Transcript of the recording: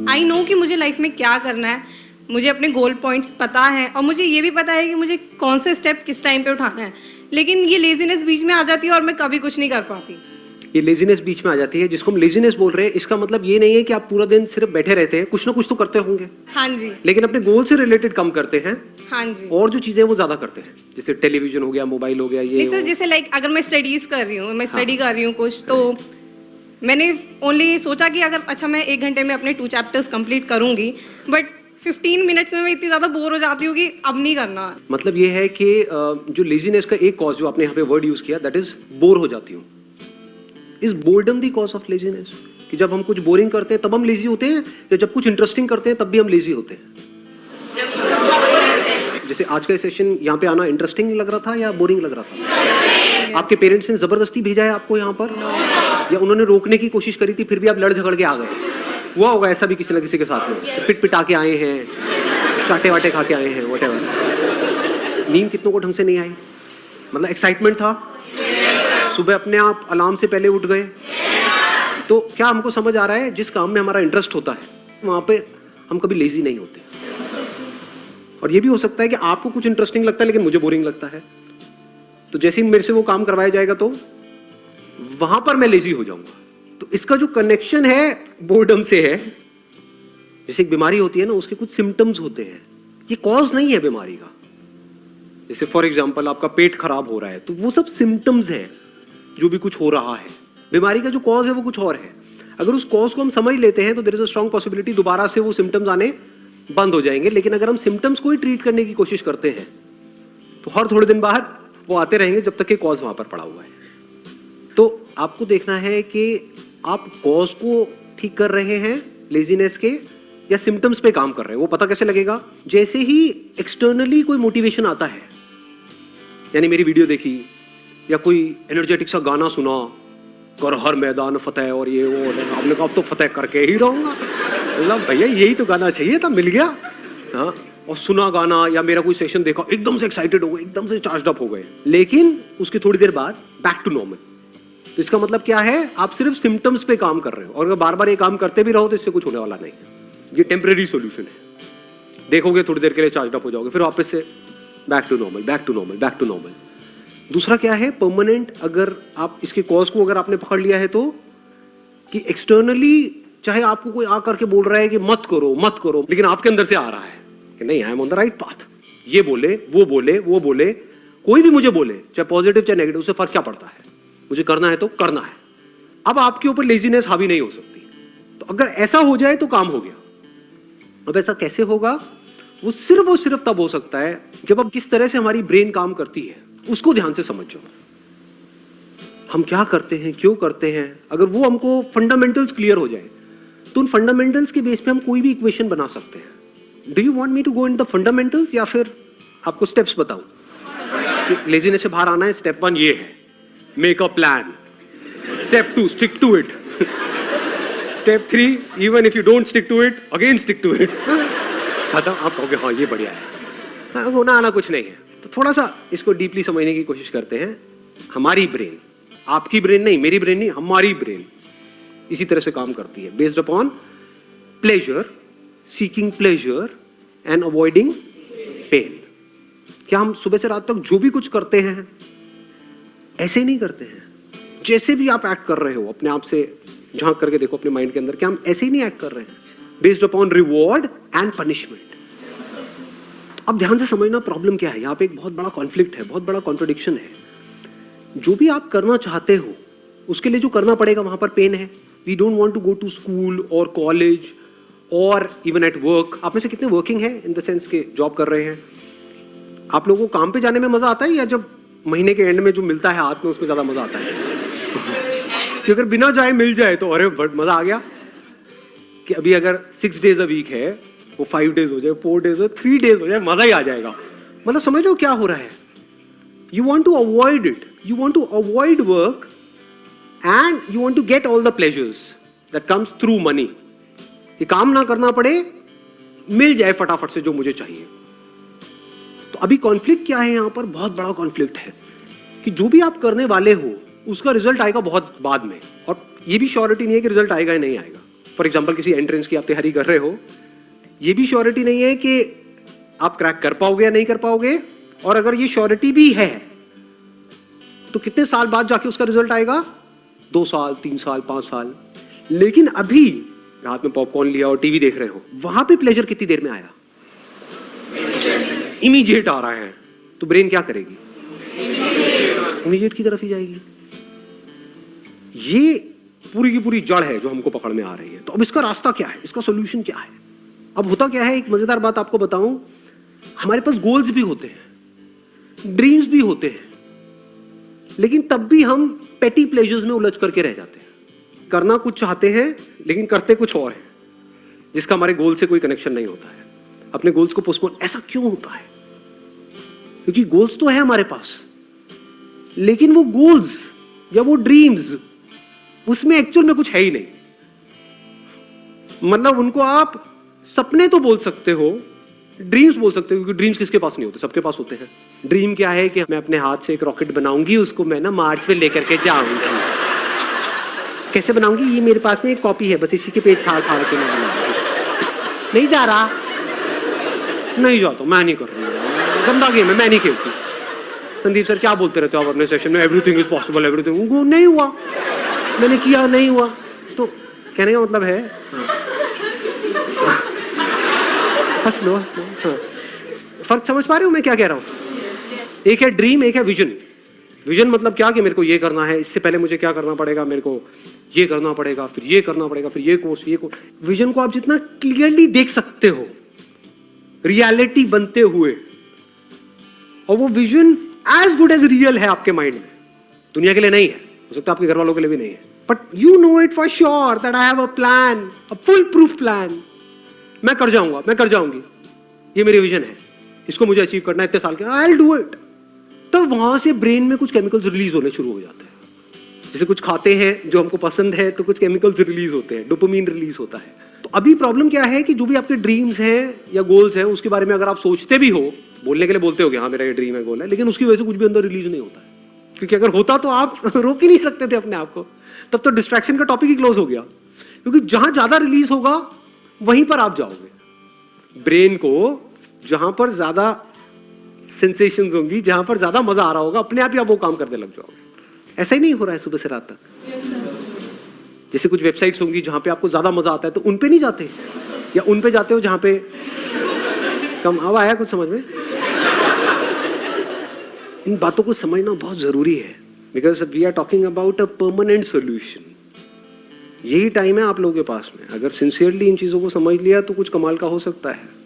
I know कि मुझे life में क्या करना है, मुझे अपने गोल पॉइंट्स पता है और मुझे ये भी पता है कि मुझे कौन से स्टेप किस टाइम पे उठाना है, लेकिन ये लेजीनेस बीच में आ जाती है और मैं कभी कुछ नहीं कर पाती। ये लेजीनेस बीच में आ जाती है, जिसको हम लेजीनेस बोल रहे हैं, इसका मतलब ये नहीं है कि आप पूरा दिन सिर्फ बैठे रहते हैं, कुछ ना कुछ तो करते होंगे, हाँ जी, लेकिन अपने गोल से रिलेटेड कम करते हैं हाँ जी। और जो चीजें हैं वो ज्यादा करते हैं, जैसे टेलीविजन हो गया, मोबाइल हो गया, ये नहीं सर, वो। जैसे लाइक अगर मैं स्टडीज कर रही हूँ, मैं स्टडी हाँ। कर रही हूँ कुछ, तो मैंने ओनली सोचा कि अगर अच्छा मैं 1 घंटे में अपने 2 चैप्टर्स कंप्लीट करूंगी, बट 15 मिनट्स में मैं इतनी ज़्यादा बोर हो जाती हूँ कि अब नहीं करना। मतलब ये है कि जो लेजीनेस का एक कॉज जो आपने यहाँ पे वर्ड यूज किया, दैट इज बोर हो जाती हूँ। Is boredom the cause of laziness? कि जब हम कुछ बोरिंग करते हैं तब हम लेजी होते हैं, या जब कुछ इंटरेस्टिंग करते हैं तब भी हम लेजी होते हैं? जैसे आज का सेशन यहाँ पे आना इंटरेस्टिंग लग रहा था या बोरिंग लग रहा था? आपके पेरेंट्स ने जबरदस्ती भेजा है आपको यहाँ पर, या उन्होंने रोकने की कोशिश करी थी फिर भी आप लड़ झगड़ के आ गए? हुआ होगा ऐसा भी किसी न किसी के साथ में, पिट पिटा के आए हैं, चाटे वाटे खा के आए हैं, व्हाटएवर। नींद कितनों को ढंग से नहीं आई, मतलब एक्साइटमेंट था, सुबह अपने आप अलार्म से पहले उठ गए। तो क्या हमको समझ आ रहा है, जिस काम में हमारा इंटरेस्ट होता है वहां पे हम कभी लेजी नहीं होते। और ये भी हो सकता है कि आपको कुछ इंटरेस्टिंग लगता है लेकिन मुझे बोरिंग लगता है, तो जैसे ही मेरे से वो काम करवाया जाएगा तो वहां पर मैं लेजी हो जाऊंगा। तो इसका जो कनेक्शन है बोर्डम से है। जैसे एक बीमारी होती है ना, उसके कुछ सिम्टम्स होते हैं, ये कॉज नहीं है बीमारी का। जैसे फॉर एग्जांपल आपका पेट खराब हो रहा है, तो वो सब सिम्टम्स हैं जो भी कुछ हो रहा है। बीमारी का जो कॉज है वो कुछ और है। अगर उस कॉज को हम समझ लेते हैं तो there is a strong possibility दोबारा से वो सिम्टम्स आने बंद हो जाएंगे। लेकिन अगर हम सिम्टम्स को ही ट्रीट करने की कोशिश करते हैं तो हर थोड़े दिन बाद वो आते रहेंगे जब तक कि कॉज वहां पर पड़ा हुआ है। तो आपको देखना है कि आप कॉज को ठीक कर रहे हैं लेजीनेस के, या सिम्टम्स पे काम कर रहे हैं। वो पता कैसे लगेगा? जैसे ही एक्सटर्नली कोई मोटिवेशन आता है, यानी मेरी वीडियो देखी या कोई एनर्जेटिक सा गाना सुना, कर हर मैदान फतेह और ये वो, आपने कहा अब तो फतेह करके ही रहूंगा, मतलब भैया यही तो गाना चाहिए था, मिल गया। हाँ, और सुना गाना या मेरा कोई सेशन देखा, एकदम से एक्साइटेड हो गए, एकदम से चार्ज अप हो गए, लेकिन उसकी थोड़ी देर बाद बैक टू नॉर्मल। तो इसका मतलब क्या है? आप सिर्फ सिम्टम्स पे काम कर रहे हो, और अगर बार बार ये काम करते भी रहो तो इससे कुछ होने वाला नहीं है। ये टेम्परेरी सॉल्यूशन है, देखोगे थोड़ी देर के लिए चार्ज अप हो जाओगे, फिर वापस से back to normal, back to normal, back to normal. दूसरा क्या है परमानेंट? अगर आप इसके कॉज को अगर आपने पकड़ लिया है तो, कि एक्सटर्नली चाहे आपको कोई आकर के बोल रहा है कि मत करो मत करो, लेकिन आपके अंदर से आ रहा है कि नहीं, I am on the right path. ये बोले वो बोले वो बोले, कोई भी मुझे बोले, चाहे पॉजिटिव चाहे नेगेटिव, उससे फर्क क्या पड़ता है? मुझे करना है तो करना है। अब आपके ऊपर लेजीनेस हावी नहीं हो सकती। तो अगर ऐसा हो जाए तो काम हो गया। अब ऐसा कैसे होगा? वो सिर्फ तब हो सकता है जब अब किस तरह से हमारी ब्रेन काम करती है उसको ध्यान से समझो। हम क्या करते हैं, क्यों करते हैं, अगर वो हमको फंडामेंटल्स क्लियर हो जाए तो उन फंडामेंटल्स के बेस पे हम कोई भी इक्वेशन बना सकते हैं। Do you want me to go in the fundamentals, या फिर आपको स्टेप्स बताऊं? लेजीनेस से बाहर आना है, स्टेप 1 ये है, make a plan. Step 2 stick to it. Step 3 even if you don't stick to it, again stick to it. खत्म। आप कहोगे हाँ ये बढ़िया है, हाँ, होना आना कुछ नहीं है। तो थोड़ा सा इसको डीपली समझने की कोशिश करते हैं। हमारी ब्रेन, आपकी ब्रेन नहीं, मेरी ब्रेन नहीं, हमारी ब्रेन इसी तरह से काम करती है, based upon pleasure, seeking pleasure and avoiding pain. क्या हम सुबह से रात तक जो भी कुछ करते हैं ऐसे ही नहीं करते हैं? जैसे भी आप एक्ट कर रहे हो, अपने आप से झांक करके देखो अपने माइंड के अंदर, क्या हम ऐसे ही नहीं एक्ट कर रहे हैं? Based upon reward and punishment. अब ध्यान से समझना प्रॉब्लम क्या है। यहाँ पे एक बहुत बड़ा कॉन्फ्लिक्ट है, बहुत बड़ा कॉन्ट्रडिक्शन है। जो भी आप करना चाहते हो उसके लिए जो करना पड़ेगा वहां पर पेन है। We don't want to go to school और कॉलेज और इवन एट वर्क। आप में से कितने वर्किंग है, इन द सेंस के जॉब कर रहे हैं? आप लोगों को काम पे जाने में मजा आता है, या जब महीने के एंड में जो मिलता है हाथ में उसमें ज्यादा मजा आता है? कि अगर बिना जाए मिल जाए तो अरे मजा आ गया। कि अभी अगर 6 days a week है, वो 5 days हो जाए, 4 days हो, 3 days हो जाए, मजा ही आ जाएगा। मतलब समझ लो क्या हो रहा है। You want to avoid it, you want to avoid work and you want to get all the pleasures that comes through money. कि काम ना करना पड़े, मिल जाए फटाफट से जो मुझे चाहिए। तो अभी कॉन्फ्लिक्ट क्या है यहाँ पर? बहुत बड़ा कॉन्फ्लिक्ट है कि जो भी आप करने वाले हो उसका रिजल्ट आएगा बहुत बाद में, और ये भी श्योरिटी नहीं है कि रिजल्ट आएगा या नहीं आएगा। फॉर एग्जाम्पल किसी एंट्रेंस की आप तैयारी कर रहे हो, ये भी श्योरिटी नहीं है कि आप क्रैक कर पाओगे या नहीं कर पाओगे, और अगर ये श्योरिटी भी है तो कितने साल बाद जाके उसका रिजल्ट आएगा, 2 साल, 3 साल, 5 साल। लेकिन अभी हाथ में पॉपकॉर्न लिया और टीवी देख रहे हो, वहां पे प्लेजर कितनी देर में आया, इमीडिएट आ रहा है, तो ब्रेन क्या करेगी, इमीडिएट की तरफ ही जाएगी। ये पूरी की पूरी जड़ है जो हमको पकड़ में आ रही है। तो अब इसका रास्ता क्या है, इसका सॉल्यूशन क्या है? अब होता क्या है, एक मजेदार बात आपको बताऊं, हमारे पास गोल्स भी होते हैं, ड्रीम्स भी होते हैं, लेकिन तब भी हम पेटी प्लेजर्स में उलझ करके रह जाते हैं। करना कुछ चाहते हैं लेकिन करते कुछ और है, जिसका हमारे गोल से कोई कनेक्शन नहीं होता है। अपने गोल्स को पोस्टपोन, ऐसा क्यों होता है? क्योंकि गोल्स तो है हमारे पास, लेकिन वो गोल्स या वो ड्रीम्स, उसमें एक्चुअल में कुछ है ही नहीं। मतलब उनको आप सपने तो बोल सकते हो, ड्रीम्स बोल सकते हो, क्योंकि ड्रीम्स किसके पास नहीं होते, सबके पास होते हैं। ड्रीम क्या है कि मैं अपने हाथ से एक रॉकेट बनाऊंगी, उसको मैं ना मार्स पे लेकर के जाऊंगी। कैसे बनाऊंगी, ये मेरे पास में एक कॉपी है, बस इसी के पेट फाड़ फाड़ के मैं बनाऊंगी। नहीं जा रहा, नहीं जाता, मैं नहीं कर रही, गंदा गेम है, मैं नहीं खेलती। संदीप सर क्या बोलते रहते हो आप अपने सेशन में, एवरीथिंग इज पॉसिबल, एवरीथिंग। वो नहीं हुआ, मैंने किया, नहीं हुआ। तो कहने का मतलब है, हंस लो हंस लो। हाँ, फर्क समझ पा रहे हो मैं क्या कह रहा हूं? एक है ड्रीम, एक है विजन। विजन मतलब क्या कि मेरे को ये करना है, इससे पहले मुझे क्या करना पड़ेगा, मेरे को ये करना पड़ेगा, फिर ये करना पड़ेगा, फिर ये कोर्स, ये कोर्स। विजन को आप जितना क्लियरली देख सकते हो रियलिटी बनते हुए, और वो vision as good as real है आपके माइंड में, दुनिया के लिए नहीं है, हो सकता है आपके घर वालों के लिए भी नहीं है, but you know it for sure that I have a plan, a full proof plan. मैं कर जाऊंगा, मैं कर जाऊंगी, ये मेरी विजन है, इसको मुझे अचीव करना है इतने साल के, आई विल डू इट। तो वहां से ब्रेन में कुछ केमिकल्स रिलीज होने शुरू हो जाते हैं। जैसे कुछ खाते हैं जो हमको पसंद है तो कुछ केमिकल्स रिलीज होते हैं, डोपामिन रिलीज होता है। तो अभी प्रॉब्लम क्या है कि जो भी आपके ड्रीम्स हैं या गोल्स हैं, उसके बारे में अगर आप सोचते भी हो, बोलने के लिए बोलते हो कि हाँ मेरा ये ड्रीम है, गोल है, लेकिन उसकी वजह से कुछ भी अंदर रिलीज नहीं होता है। क्योंकि अगर होता तो आप रोक ही नहीं सकते थे अपने आप को, तब तो डिस्ट्रैक्शन का टॉपिक ही क्लोज हो गया। क्योंकि जहां ज्यादा रिलीज होगा वहीं पर आप जाओगे। ब्रेन को जहां पर ज्यादा सेंसेशंस होंगी, जहां पर ज्यादा मजा आ रहा होगा, अपने आप ही आप वो काम करने लग जाओगे। ऐसा ही नहीं हो रहा है सुबह से रात तक? जैसे कुछ वेबसाइट्स होंगी जहां पे आपको ज्यादा मजा आता है तो उन पे नहीं जाते, या उन पे जाते हो जहां पे कम। अब आया कुछ समझ में? इन बातों को समझना बहुत जरूरी है, because we are talking about a permanent solution. यही टाइम है आप लोगों के पास में, अगर सिंसियरली इन चीजों को समझ लिया तो कुछ कमाल का हो सकता है।